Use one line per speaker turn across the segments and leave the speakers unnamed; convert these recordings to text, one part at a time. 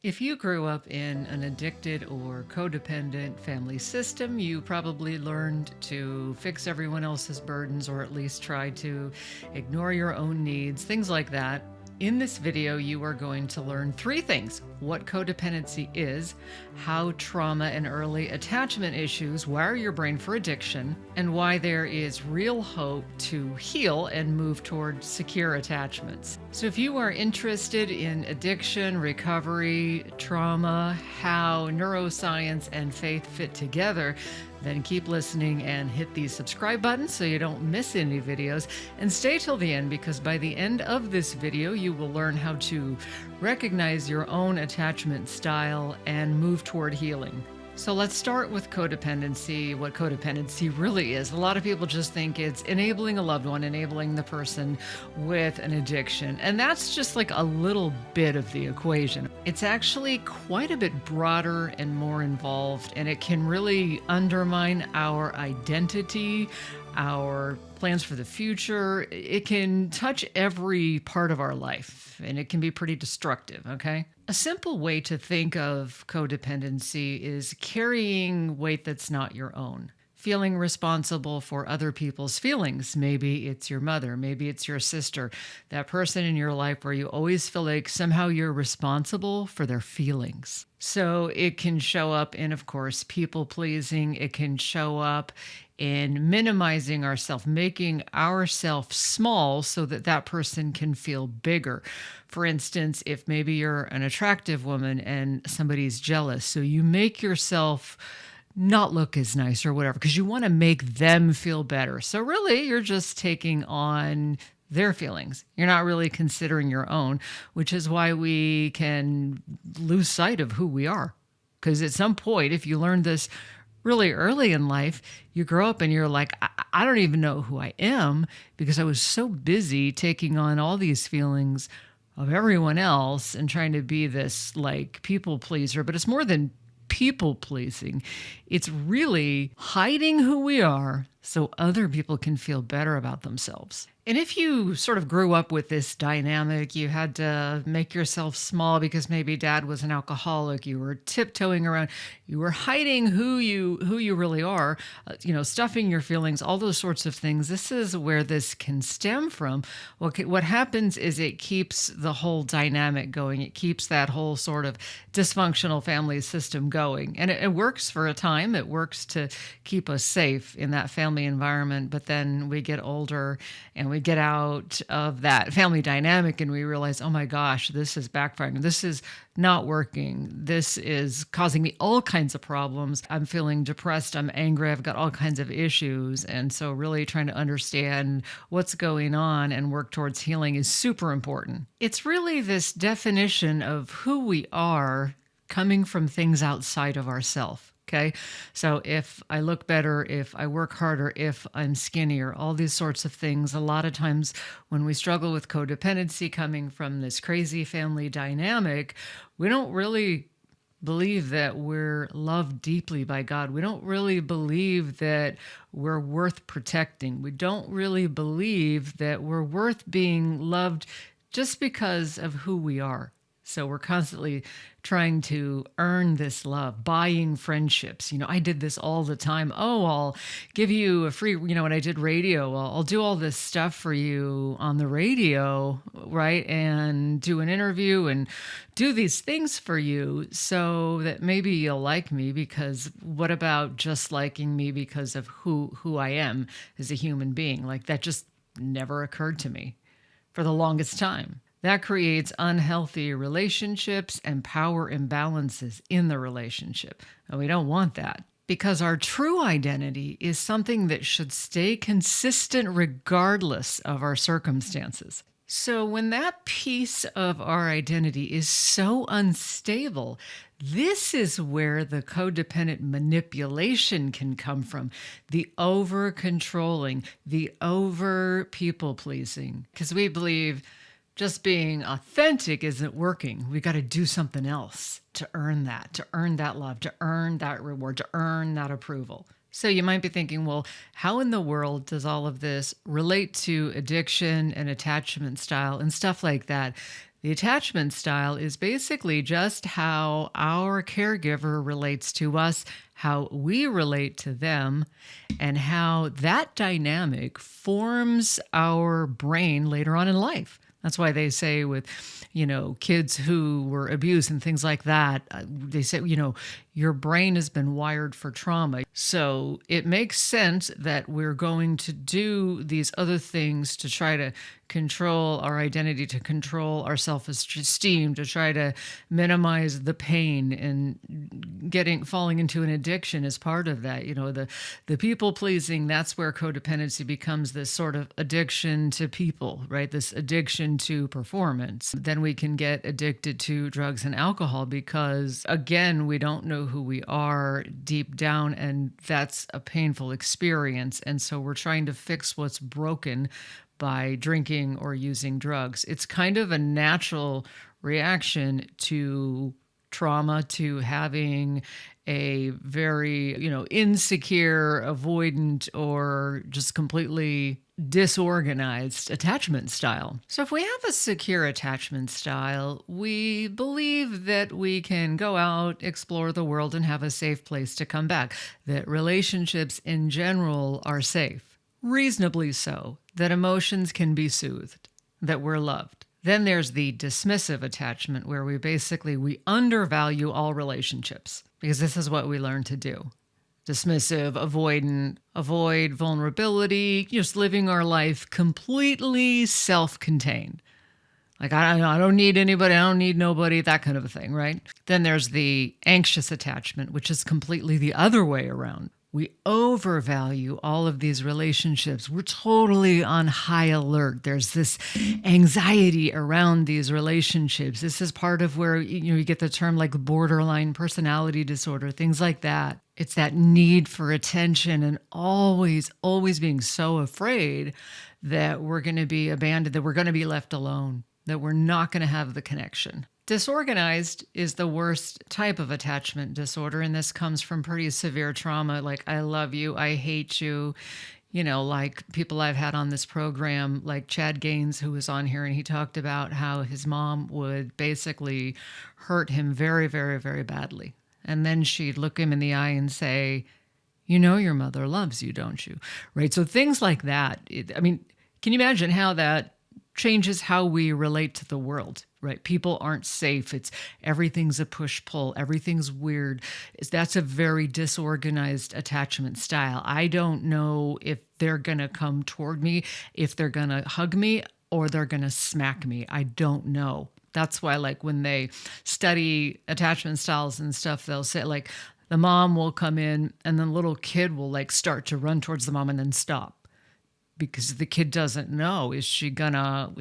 If you grew up in an addicted or codependent family system, you probably learned to fix everyone else's burdens or at least try to ignore your own needs, things like that. In this video, you are going to learn three things: what codependency is, how trauma and early attachment issues wire your brain for addiction, and why there is real hope to heal and move toward secure attachments. So, if you are interested in addiction, recovery, trauma, how neuroscience and faith fit together, then keep listening and hit the subscribe button so you don't miss any videos. And stay till the end, because by the end of this video, you will learn how to recognize your own attachment style and move toward healing. So let's start with codependency, what codependency really is. A lot of people just think it's enabling a loved one, enabling the person with an addiction. And that's just like a little bit of the equation. It's actually quite a bit broader and more involved, and it can really undermine our identity, our plans for the future. It can touch every part of our life, and it can be pretty destructive, okay? A simple way to think of codependency is carrying weight that's not your own. Feeling responsible for other people's feelings. Maybe it's your mother, maybe it's your sister, that person in your life where you always feel like somehow you're responsible for their feelings. So it can show up in, of course, people pleasing. It can show up in minimizing ourselves, making ourselves small so that that person can feel bigger. For instance, if maybe you're an attractive woman and somebody's jealous, so you make yourself not look as nice or whatever because you want to make them feel better. So really, you're just taking on their feelings. You're not really considering your own, which is why we can lose sight of who we are. Because at some point, if you learn this really early in life, you grow up and you're like, I don't even know who I am because I was so busy taking on all these feelings of everyone else and trying to be this like people pleaser. But it's more than people pleasing. It's really hiding who we are so other people can feel better about themselves. And if you sort of grew up with this dynamic, you had to make yourself small because maybe dad was an alcoholic, you were tiptoeing around, you were hiding who you really are, stuffing your feelings, all those sorts of things. This is where this can stem from. What happens is it keeps the whole dynamic going. It keeps that whole sort of dysfunctional family system going. And it works for a time. It works to keep us safe in that family environment. But then we get older and we get out of that family dynamic and we realize, oh my gosh, this is backfiring. This is not working. This is causing me all kinds of problems. I'm feeling depressed. I'm angry. I've got all kinds of issues. And so really trying to understand what's going on and work towards healing is super important. It's really this definition of who we are coming from things outside of ourselves. Okay. So if I look better, if I work harder, if I'm skinnier, all these sorts of things, a lot of times when we struggle with codependency coming from this crazy family dynamic, we don't really believe that we're loved deeply by God. We don't really believe that we're worth protecting. We don't really believe that we're worth being loved just because of who we are. So we're constantly trying to earn this love, buying friendships. I did this all the time. Oh, I'll give you a free, when I did radio, I'll do all this stuff for you on the radio, right? And do an interview and do these things for you so that maybe you'll like me, because what about just liking me because of who I am as a human being? Like that just never occurred to me for the longest time. That creates unhealthy relationships and power imbalances in the relationship. And we don't want that, because our true identity is something that should stay consistent regardless of our circumstances. So when that piece of our identity is so unstable, this is where the codependent manipulation can come from. The over controlling, the over people pleasing, because we believe just being authentic isn't working. We got to do something else to earn that love, to earn that reward, to earn that approval. So you might be thinking, well, how in the world does all of this relate to addiction and attachment style and stuff like that? The attachment style is basically just how our caregiver relates to us, how we relate to them, and how that dynamic forms our brain later on in life. That's why they say with, kids who were abused and things like that, they say, your brain has been wired for trauma. So it makes sense that we're going to do these other things to try to control our identity, to control our self-esteem, to try to minimize the pain, and falling into an addiction is part of that. The people pleasing, that's where codependency becomes this sort of addiction to people, right? This addiction to performance. Then we can get addicted to drugs and alcohol because, again, we don't know who we are deep down, and that's a painful experience. And so we're trying to fix what's broken by drinking or using drugs. It's kind of a natural reaction to trauma, to having a very, insecure, avoidant, or just completely disorganized attachment style. So if we have a secure attachment style, we believe that we can go out, explore the world, and have a safe place to come back, that relationships in general are safe, reasonably so, that emotions can be soothed, that we're loved. Then there's the dismissive attachment, where we undervalue all relationships, because this is what we learn to do. Dismissive, avoidant, avoid vulnerability, just living our life completely self-contained. Like, I don't need anybody, I don't need nobody, that kind of a thing, right? Then there's the anxious attachment, which is completely the other way around. We overvalue all of these relationships. We're totally on high alert. There's this anxiety around these relationships. This is part of where you get the term like borderline personality disorder, things like that. It's that need for attention and always being so afraid that we're going to be abandoned, that we're going to be left alone, that we're not going to have the connection. Disorganized is the worst type of attachment disorder, and this comes from pretty severe trauma, like I love you, I hate you, like people I've had on this program, like Chad Gaines, who was on here, and he talked about how his mom would basically hurt him very, very, very badly. And then she'd look him in the eye and say, your mother loves you, don't you? Right? So things like that. Can you imagine how that changes how we relate to the world, right? People aren't safe. Everything's a push-pull. Everything's weird. That's a very disorganized attachment style. I don't know if they're going to come toward me, if they're going to hug me, or they're going to smack me. I don't know. That's why, like, when they study attachment styles and stuff, they'll say, like, the mom will come in and the little kid will, like, start to run towards the mom and then stop. Because the kid doesn't know, is she gonna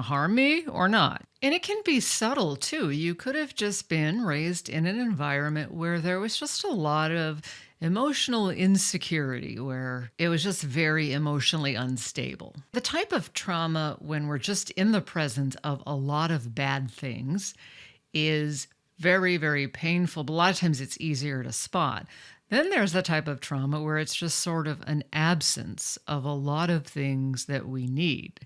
harm me or not? And it can be subtle too. You could have just been raised in an environment where there was just a lot of emotional insecurity, where it was just very emotionally unstable. The type of trauma when we're just in the presence of a lot of bad things is very, very painful, but a lot of times it's easier to spot. Then there's the type of trauma where it's just sort of an absence of a lot of things that we need.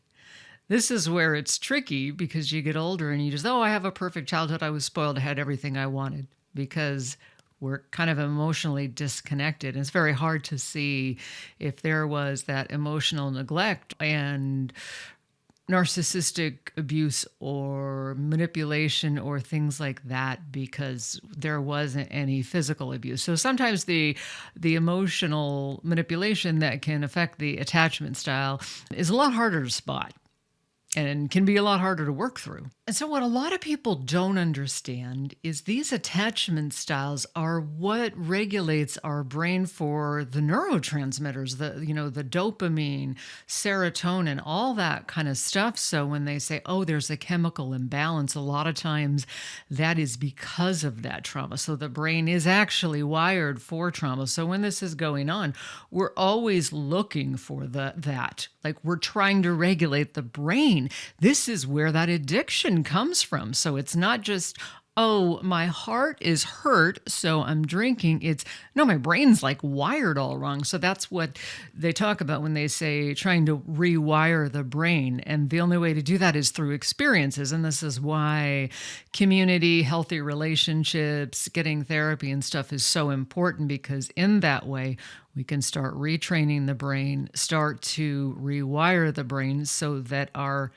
This is where it's tricky, because you get older and you just, I have a perfect childhood. I was spoiled. I had everything I wanted, because we're kind of emotionally disconnected. And it's very hard to see if there was that emotional neglect and narcissistic abuse or manipulation or things like that, because there wasn't any physical abuse. So sometimes the emotional manipulation that can affect the attachment style is a lot harder to spot and can be a lot harder to work through. And so what a lot of people don't understand is these attachment styles are what regulates our brain for the neurotransmitters, the dopamine, serotonin, all that kind of stuff. So when they say, there's a chemical imbalance, a lot of times that is because of that trauma. So the brain is actually wired for trauma. So when this is going on, we're always looking for that. Like, we're trying to regulate the brain. This is where that addiction comes from. So it's not just Oh, my heart is hurt, so I'm drinking. It's no, my brain's like wired all wrong. So that's what they talk about when they say trying to rewire the brain. And the only way to do that is through experiences. And this is why community, healthy relationships, getting therapy and stuff is so important, because in that way, we can start retraining the brain, start to rewire the brain so that our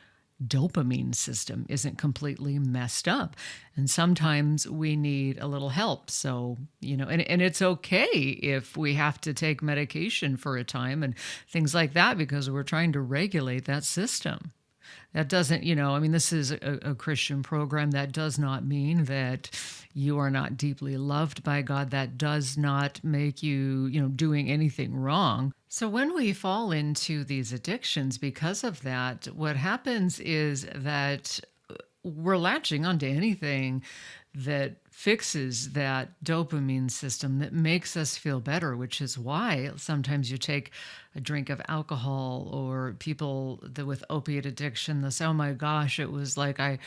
dopamine system isn't completely messed up. And sometimes we need a little help. So, and it's okay if we have to take medication for a time and things like that, because we're trying to regulate that system. That doesn't, this is a Christian program. That does not mean that you are not deeply loved by God. That does not make you, doing anything wrong. So when we fall into these addictions because of that, what happens is that we're latching onto anything that fixes that dopamine system, that makes us feel better, which is why sometimes you take a drink of alcohol, or people that with opiate addiction, they say, oh my gosh, it was like I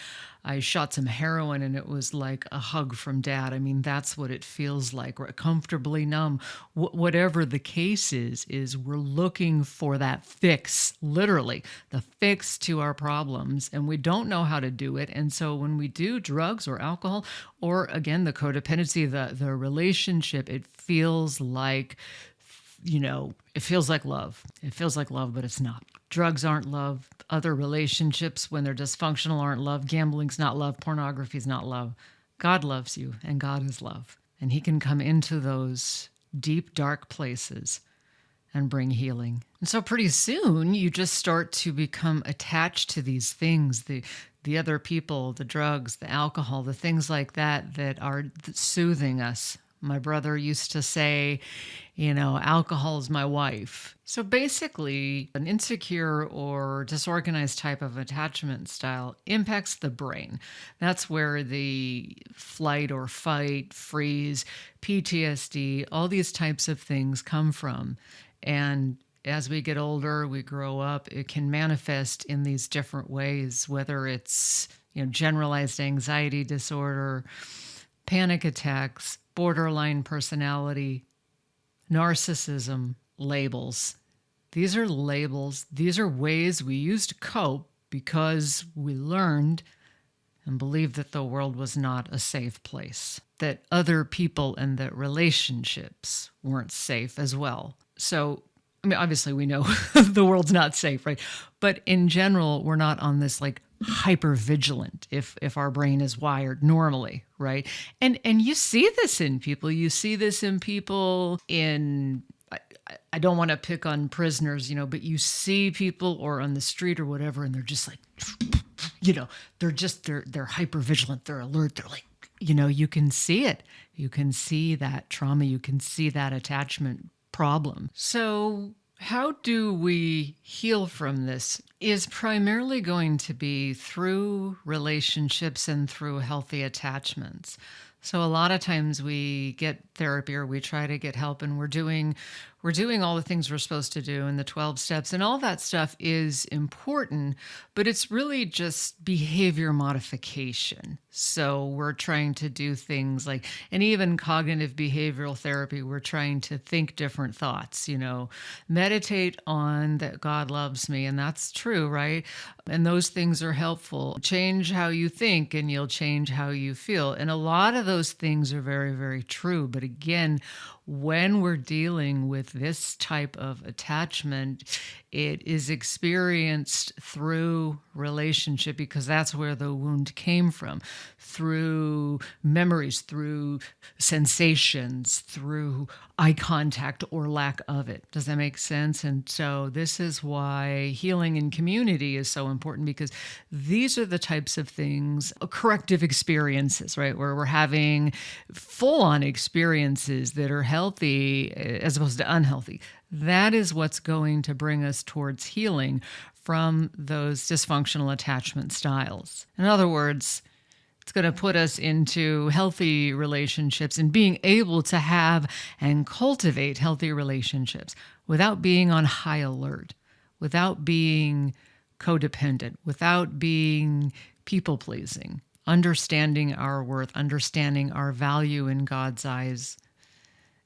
shot some heroin and it was like a hug from dad. I mean, that's what it feels like. We're comfortably numb. Whatever the case is we're looking for that fix, literally the fix to our problems, and we don't know how to do it. And so when we do drugs or alcohol, or again, the codependency, the relationship, it feels like, it feels like love. It feels like love, but it's not. Drugs aren't love. Other relationships, when they're dysfunctional, aren't love. Gambling's not love. Pornography's not love. God loves you, and God is love. And He can come into those deep, dark places and bring healing. And so pretty soon, you just start to become attached to these things, the other people, the drugs, the alcohol, the things like that are soothing us. My brother used to say, alcohol is my wife. So basically, an insecure or disorganized type of attachment style impacts the brain. That's where the flight or fight, freeze, PTSD, all these types of things come from. And as we get older, we grow up, it can manifest in these different ways, whether it's, generalized anxiety disorder, panic attacks, borderline personality, narcissism, labels. These are labels. These are ways we used to cope because we learned and believed that the world was not a safe place, that other people and that relationships weren't safe as well. So, obviously we know the world's not safe, right? But in general, we're not on this like hyper vigilant if our brain is wired normally, right? And you see this in people. You see this in people in, I don't want to pick on prisoners, but you see people or on the street or whatever, and they're just like, they're hyper vigilant, they're alert, they're like, you can see it. You can see that trauma, you can see that attachment problem. So how do we heal from this is primarily going to be through relationships and through healthy attachments. So a lot of times we get therapy or we try to get help, and we're doing all the things we're supposed to do, and the 12 steps and all that stuff is important, but it's really just behavior modification. So we're trying to do things like, and even cognitive behavioral therapy, we're trying to think different thoughts, meditate on that God loves me. And that's true, right? And those things are helpful. Change how you think and you'll change how you feel. And a lot of those things are very, very true. But again, when we're dealing with this type of attachment, it is experienced through relationship, because that's where the wound came from, through memories, through sensations, through eye contact or lack of it. Does that make sense? And so this is why healing in community is so important, because these are the types of things, corrective experiences, right? Where we're having full-on experiences that are healthy as opposed to unhealthy. That is what's going to bring us towards healing from those dysfunctional attachment styles. In other words, it's going to put us into healthy relationships and being able to have and cultivate healthy relationships without being on high alert, without being codependent, without being people-pleasing. understanding our worth, understanding our value in God's eyes,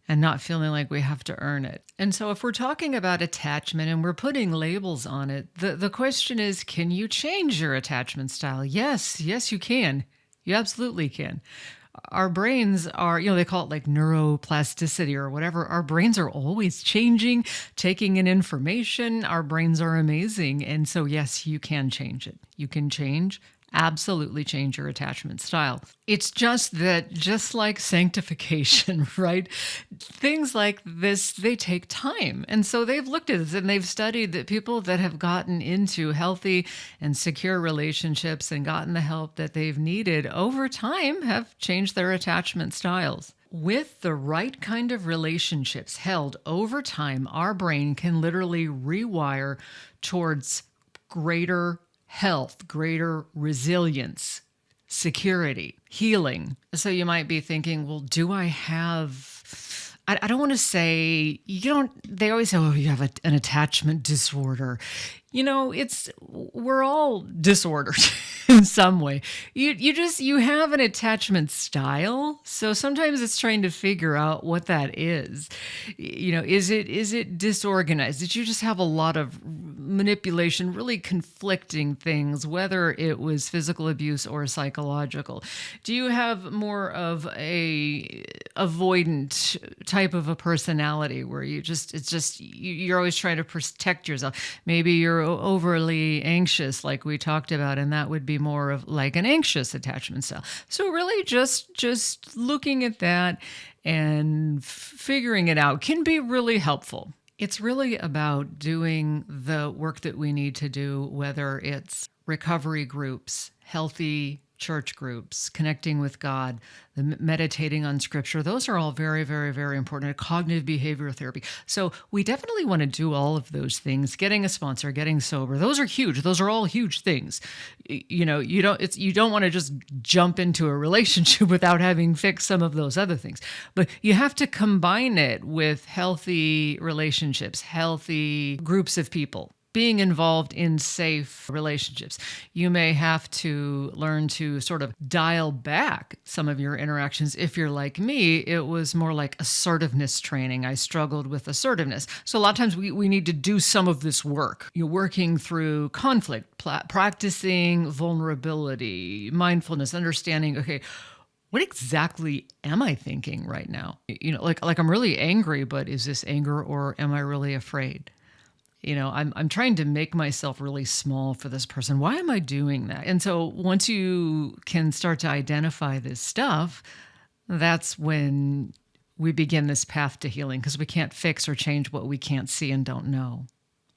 and not feeling like we have to earn it. And so if we're talking about attachment and we're putting labels on it, the question is, can you change your attachment style? Yes, you can. You absolutely can. Our brains are, they call it like neuroplasticity or whatever. Our brains are always changing, taking in information. Our brains are amazing. And so, yes, you can change it. You can absolutely change your attachment style. It's just that, just like sanctification, right? Things like this, they take time. And so they've looked at this and they've studied that people that have gotten into healthy and secure relationships and gotten the help that they've needed over time have changed their attachment styles. With the right kind of relationships held over time, our brain can literally rewire towards greater health, greater resilience, security, healing. So you might be thinking, well, do I have, I don't want to say, they always say, oh, you have an attachment disorder. We're all disordered in some way. You have an attachment style. So sometimes it's trying to figure out what that is. Is it disorganized? Did you just have a lot of manipulation, really conflicting things, whether it was physical abuse or psychological? Do you have more of a avoidant type of a personality where you're always trying to protect yourself? Maybe you're overly anxious, like we talked about, and that would be more of like an anxious attachment style. So really just looking at that and figuring it out can be really helpful. It's really about doing the work that we need to do, whether it's recovery groups, healthy church groups, connecting with God, the meditating on scripture. Those are all very, very, very important. Cognitive behavioral therapy. So we definitely want to do all of those things. Getting a sponsor, getting sober. Those are huge. Those are all huge things. You don't want to just jump into a relationship without having fixed some of those other things. But you have to combine it with healthy relationships, healthy groups of people, being involved in safe relationships. You may have to learn to sort of dial back some of your interactions. If you're like me, it was more like assertiveness training. I struggled with assertiveness. So a lot of times we need to do some of this work. You're working through conflict, practicing vulnerability, mindfulness, understanding, okay, what exactly am I thinking right now? Like I'm really angry, but is this anger or am I really afraid? I'm trying to make myself really small for this person. Why am I doing that? And so once you can start to identify this stuff, that's when we begin this path to healing, because we can't fix or change what we can't see and don't know.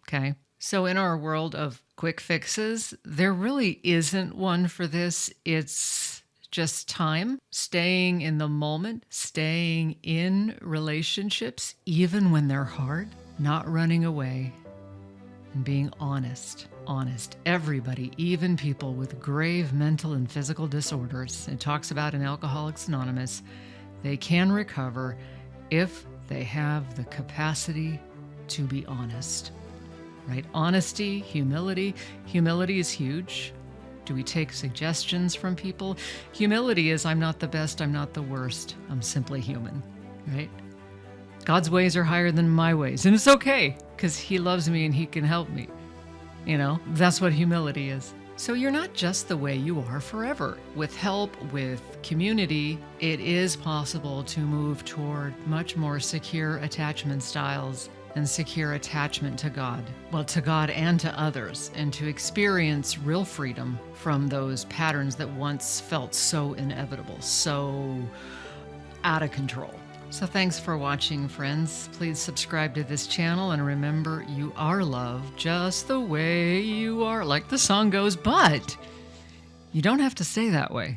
Okay? So in our world of quick fixes, there really isn't one for this. It's just time, staying in the moment, staying in relationships, even when they're hard, not running away, and being honest. Everybody, even people with grave mental and physical disorders, it talks about in Alcoholics Anonymous, they can recover if they have the capacity to be honest, right? Honesty, humility. Humility is huge. Do we take suggestions from people? Humility is, I'm not the best, I'm not the worst, I'm simply human, right? God's ways are higher than my ways. And it's okay, because he loves me and he can help me. That's what humility is. So you're not just the way you are forever. With help, with community, it is possible to move toward much more secure attachment styles and secure attachment to God. Well, to God and to others, and to experience real freedom from those patterns that once felt so inevitable, so out of control. So thanks for watching, friends. Please subscribe to this channel, and remember, you are loved just the way you are, like the song goes, but you don't have to stay that way.